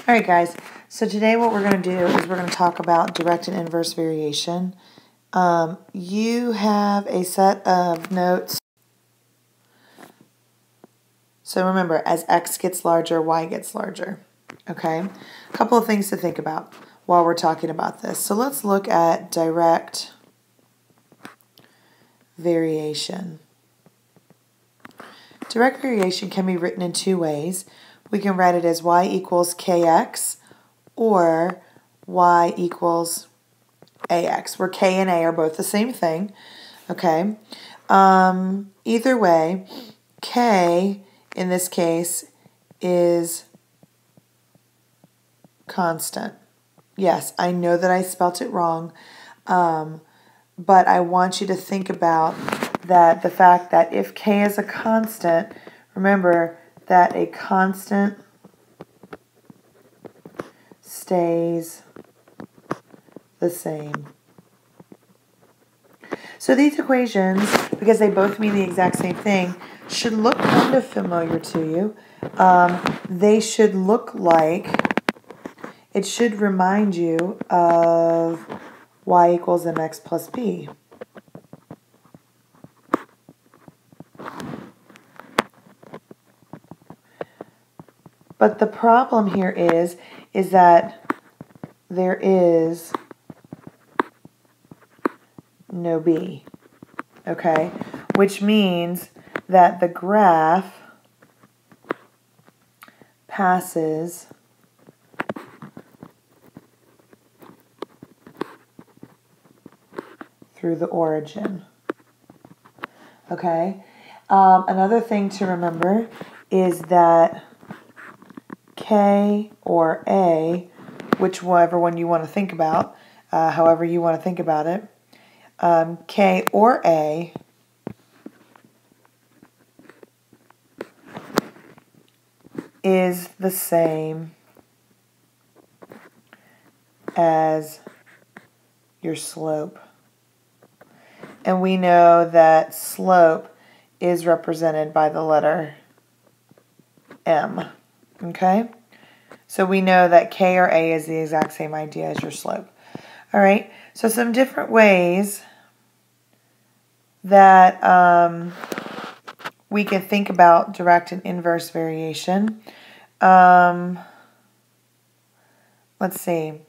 All right, guys. So today what we're going to do is we're going to talk about direct and inverse variation. You have a set of notes. So remember, as x gets larger, y gets larger. Okay? A couple of things to think about while we're talking about this. So let's look at direct variation. Direct variation can be written in two ways. We can write it as y equals kx or y equals ax, where k and a are both the same thing. Okay. Either way, k in this case is constant. Yes, I know that I spelt it wrong, but I want you to think about that the fact that if k is a constant, remember that a constant stays the same. So these equations, because they both mean the exact same thing, should look kind of familiar to you. They should look like, it should remind you of y equals mx plus b. But the problem here is that there is no b, okay? Which means that the graph passes through the origin, okay? Another thing to remember is that k or a, whichever one you want to think about, however you want to think about it, k or a is the same as your slope. And we know that slope is represented by the letter m. Okay? So we know that k or a is the exact same idea as your slope. All right? So some different ways that we can think about direct and inverse variation. Let's see.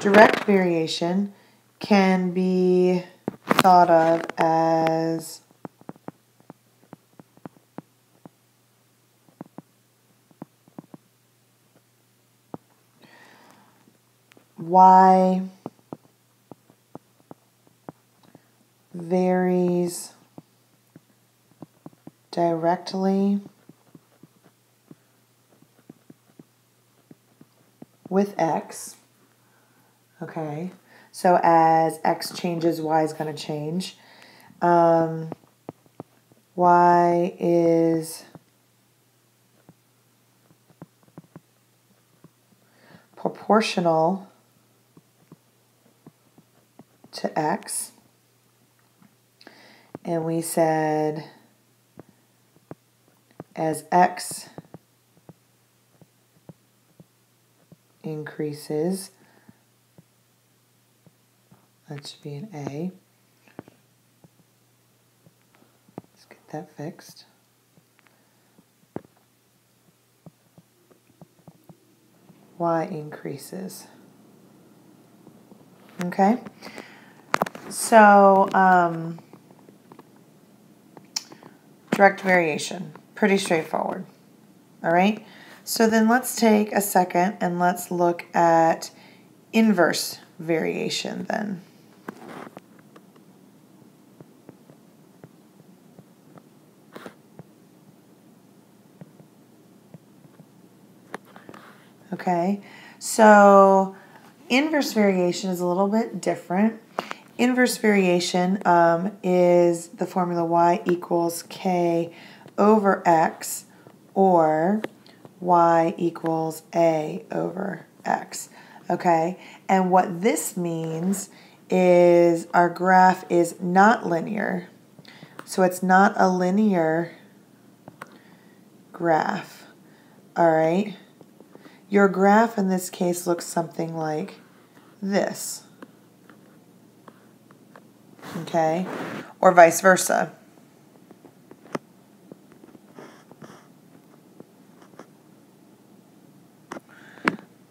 Direct variation can be thought of as y varies directly with x. Okay, so as x changes, y is going to change. Y is proportional to x. And we said as x increases, that should be an A. Let's get that fixed. Y increases. Okay? So, direct variation, pretty straightforward. All right? So then let's take a second and let's look at inverse variation then. Okay, so inverse variation is a little bit different. Inverse variation is the formula y equals k over x or y equals a over x. Okay, and what this means is our graph is not linear. So it's not a linear graph all right, your graph in this case looks something like this, okay, or vice versa.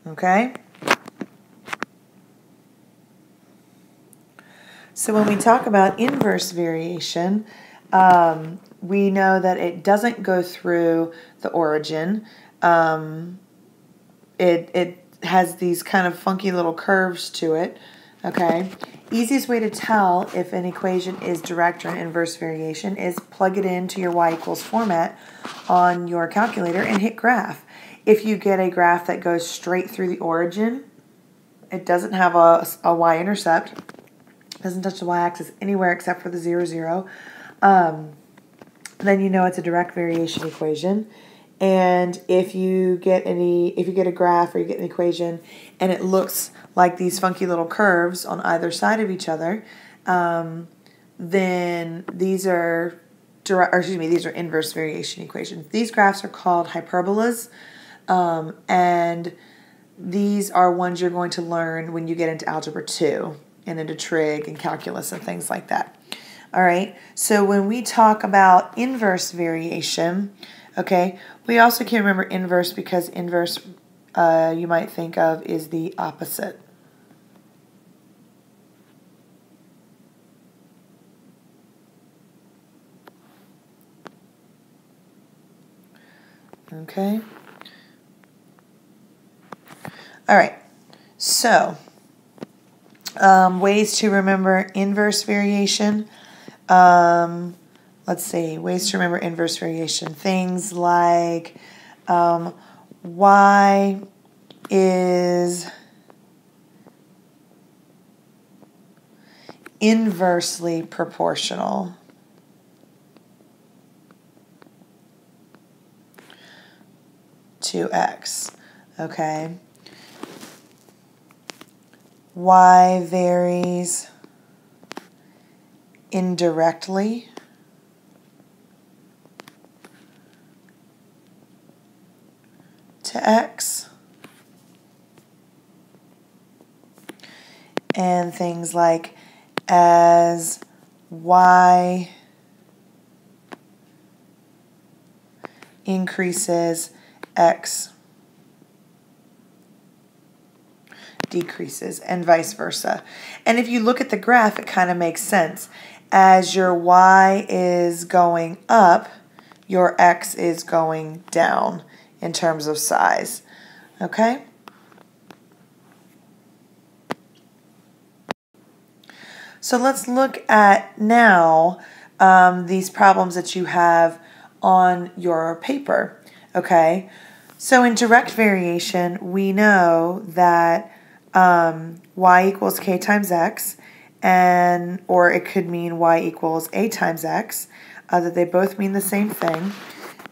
Okay? So when we talk about inverse variation, we know that it doesn't go through the origin. It has these kind of funky little curves to it. Okay? Easiest way to tell if an equation is direct or an inverse variation is plug it into your y equals format on your calculator and hit graph. If you get a graph that goes straight through the origin, it doesn't have a y-intercept, doesn't touch the y-axis anywhere except for the 0, 0, then you know it's a direct variation equation. And if you get a graph or you get an equation and it looks like these funky little curves on either side of each other, then these are these are inverse variation equations. These graphs are called hyperbolas, and these are ones you're going to learn when you get into Algebra 2 and into trig and calculus and things like that. All right, so when we talk about inverse variation, okay, we also can remember inverse because inverse you might think of is the opposite. Okay. All right, so ways to remember inverse variation. Let's see, ways to remember inverse variation. Things like y is inversely proportional to x, okay? Y varies indirectly to x, and things like as y increases, x decreases, and vice versa. And if you look at the graph, it kind of makes sense. As your y is going up, your x is going down in terms of size. Okay? So let's look at now these problems that you have on your paper. Okay? So in direct variation, we know that y equals k times x, or it could mean y equals a times x, that they both mean the same thing.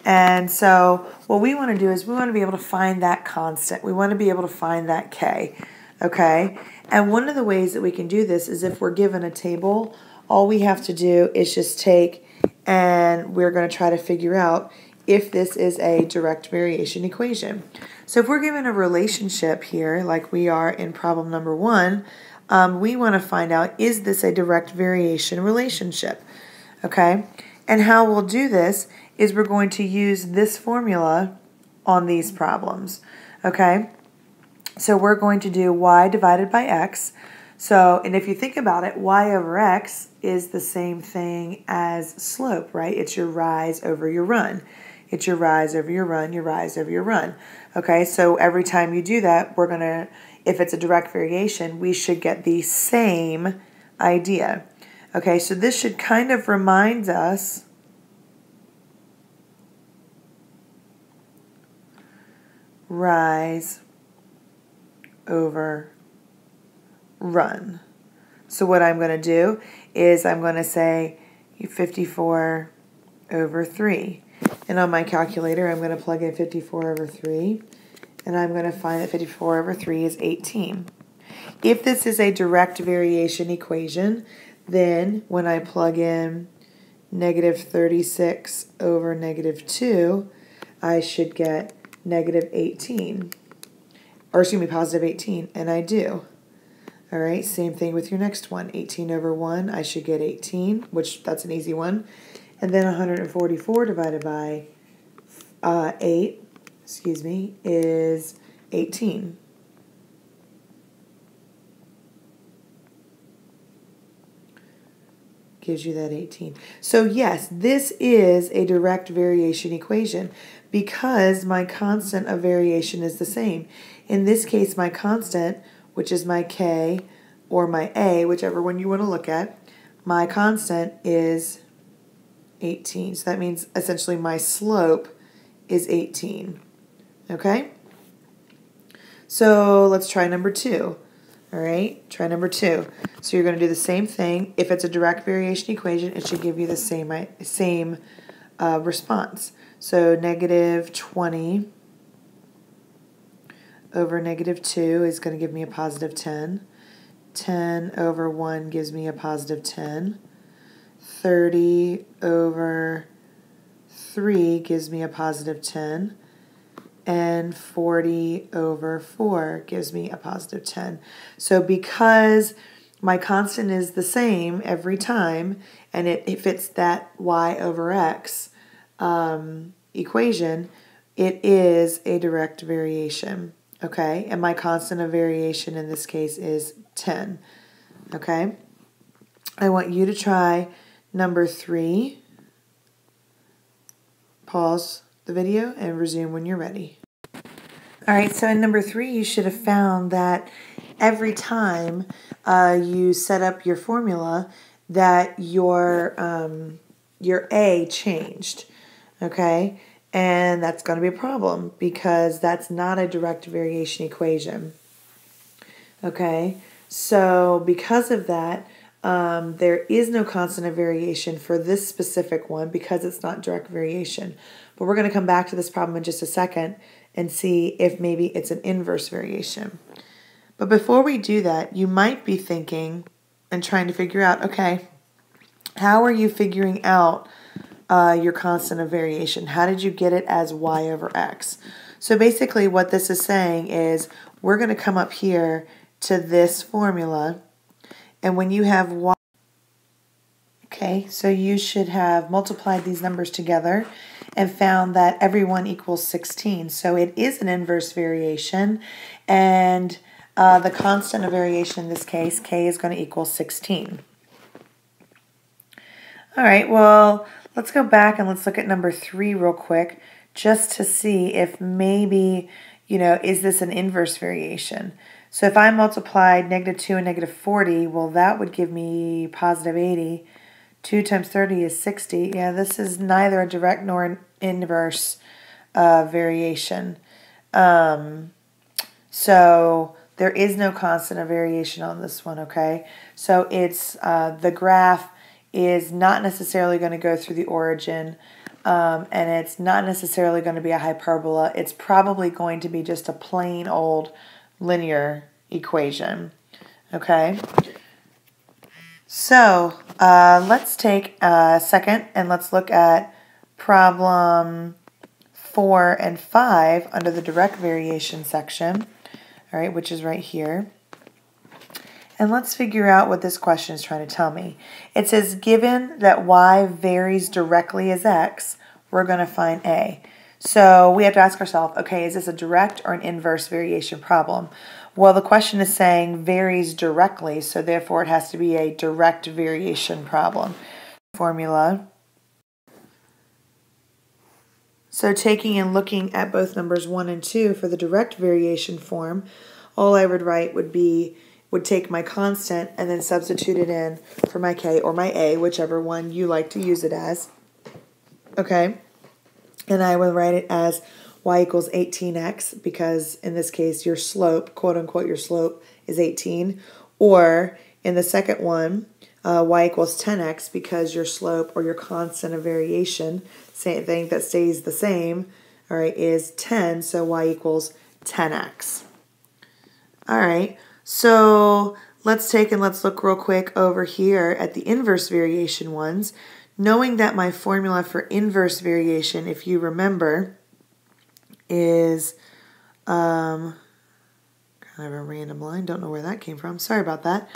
And so what we want to do is we want to be able to find that constant. We want to be able to find that k, okay? And one of the ways that we can do this is if we're given a table, all we have to do is just take, and we're going to try to figure out if this is a direct variation equation. So if we're given a relationship here, like we are in problem number 1, we want to find out, is this a direct variation relationship? Okay? And how we'll do this is we're going to use this formula on these problems. Okay? So we're going to do y divided by x. So, and if you think about it, y over x is the same thing as slope, right? It's your rise over your run. It's your rise over your run, your rise over your run. Okay, so every time you do that, we're going to, if it's a direct variation, we should get the same idea. Okay, so this should kind of remind us rise over run. So what I'm going to do is I'm going to say 54 over 3. And on my calculator, I'm going to plug in 54 over 3. And I'm going to find that 54 over 3 is 18. If this is a direct variation equation, then when I plug in negative 36 over negative 2, I should get negative 18. Or excuse me, positive 18, and I do. All right, same thing with your next one. 18 over 1, I should get 18, which that's an easy one. And then 144 divided by 8, excuse me, is 18. Gives you that 18. So yes, this is a direct variation equation because my constant of variation is the same. In this case, my constant, which is my k or my a, whichever one you want to look at, my constant is 18. So that means essentially my slope is 18. Okay? So let's try number 2. All right, try number 2. So you're going to do the same thing. If it's a direct variation equation, it should give you the same response. So negative 20 over negative 2 is going to give me a positive 10. 10 over 1 gives me a positive 10. 30 over 3 gives me a positive 10. And 40 over 4 gives me a positive 10. So because my constant is the same every time, and it fits that y over x equation, it is a direct variation, okay? And my constant of variation in this case is 10, okay? I want you to try number 3. Pause the video and resume when you're ready. All right, so in number 3, you should have found that every time you set up your formula that your A changed, okay? And that's going to be a problem because that's not a direct variation equation, okay? So because of that, there is no constant of variation for this specific one because it's not direct variation. But we're going to come back to this problem in just a second and see if maybe it's an inverse variation. But before we do that, you might be thinking and trying to figure out, okay, how are you figuring out your constant of variation? How did you get it as y over x? So basically what this is saying is we're going to come up here to this formula, and when you have y, okay, so you should have multiplied these numbers together and found that every one equals 16. So it is an inverse variation, and the constant of variation in this case, k, is going to equal 16. All right, well, let's go back and let's look at number 3 real quick just to see if maybe, is this an inverse variation? So if I multiplied negative 2 and negative 40, well, that would give me positive 80. 2 times 30 is 60. Yeah, this is neither a direct nor an inverse variation. So there is no constant of variation on this one, okay? So it's the graph is not necessarily going to go through the origin, and it's not necessarily going to be a hyperbola. It's probably going to be just a plain old linear equation, okay? So let's take a second and let's look at problem 4 and 5 under the direct variation section, all right, which is right here. And let's figure out what this question is trying to tell me. It says, given that y varies directly as x, we're going to find a. So we have to ask ourselves, okay, is this a direct or an inverse variation problem? Well, the question is saying varies directly, so therefore it has to be a direct variation problem. Formula. So taking and looking at both numbers 1 and 2 for the direct variation form, all I would write would take my constant and then substitute it in for my k or my a, whichever one you like to use it as. Okay? And I will write it as y equals 18x because in this case your slope, quote unquote your slope, is 18. Or in the second one, y equals 10x because your slope or your constant of variation, same thing that stays the same, all right, is 10, so y equals 10x. All right, so let's take and let's look real quick over here at the inverse variation ones. Knowing that my formula for inverse variation, if you remember, is kind of a random line. Don't know where that came from. Sorry about that.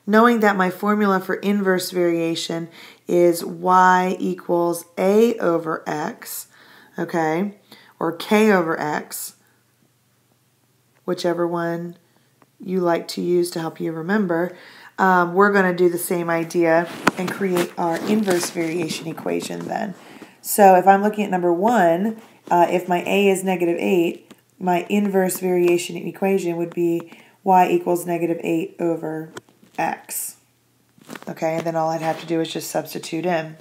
Knowing that my formula for inverse variation is y equals a over x, okay, or k over x, whichever one you like to use to help you remember, we're going to do the same idea and create our inverse variation equation then. So if I'm looking at number 1, if my a is -8, my inverse variation equation would be y equals -8 over x. Okay, and then all I'd have to do is just substitute in.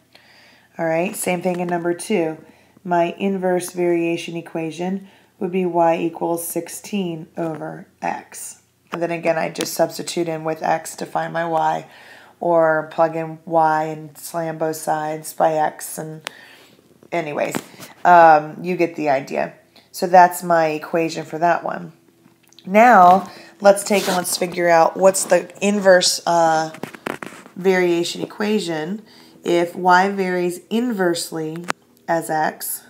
All right, same thing in number 2. My inverse variation equation would be y equals 16 over x. And then again, I just substitute in with x to find my y, or plug in y and slam both sides by x. And anyways, you get the idea. So that's my equation for that one. Now, let's take and let's figure out what's the inverse variation equation if y varies inversely as x.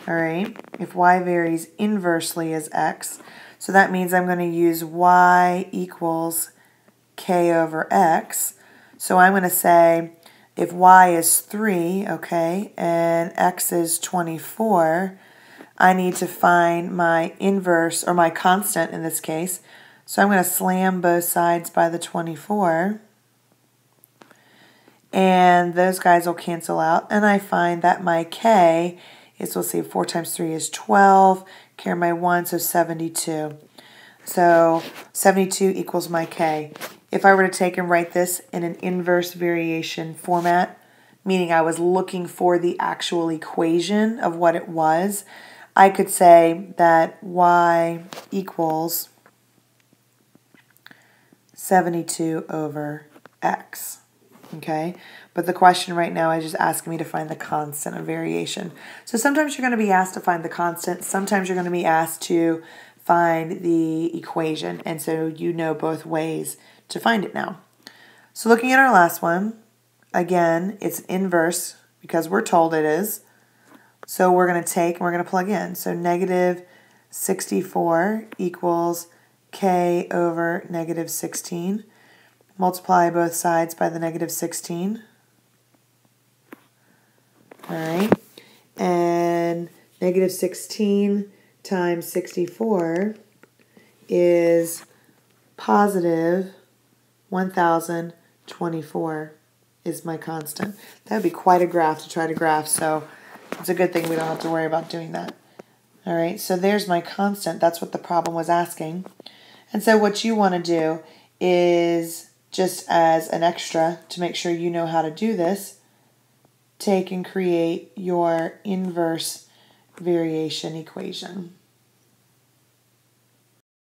All right, if y varies inversely as x, so that means I'm going to use y equals k over x. So I'm going to say if y is 3, okay, and x is 24, I need to find my inverse, or my constant in this case. So I'm going to slam both sides by the 24. And those guys will cancel out. And I find that my k is, we'll see, 4 times 3 is 12. Carry my 1, so 72. So 72 equals my k. If I were to take and write this in an inverse variation format, meaning I was looking for the actual equation of what it was, I could say that y equals 72 over x. Okay, but the question right now is just asking me to find the constant of variation. So sometimes you're going to be asked to find the constant. Sometimes you're going to be asked to find the equation. And so you know both ways to find it now. So looking at our last one, again, it's inverse because we're told it is. So we're going to take and we're going to plug in. So -64 equals k over -16. Multiply both sides by the -16. All right. And -16 times 64 is positive 1024 is my constant. That would be quite a graph to try to graph, so it's a good thing we don't have to worry about doing that. All right, so there's my constant. That's what the problem was asking. And so what you want to do is, just as an extra to make sure you know how to do this, take and create your inverse variation equation.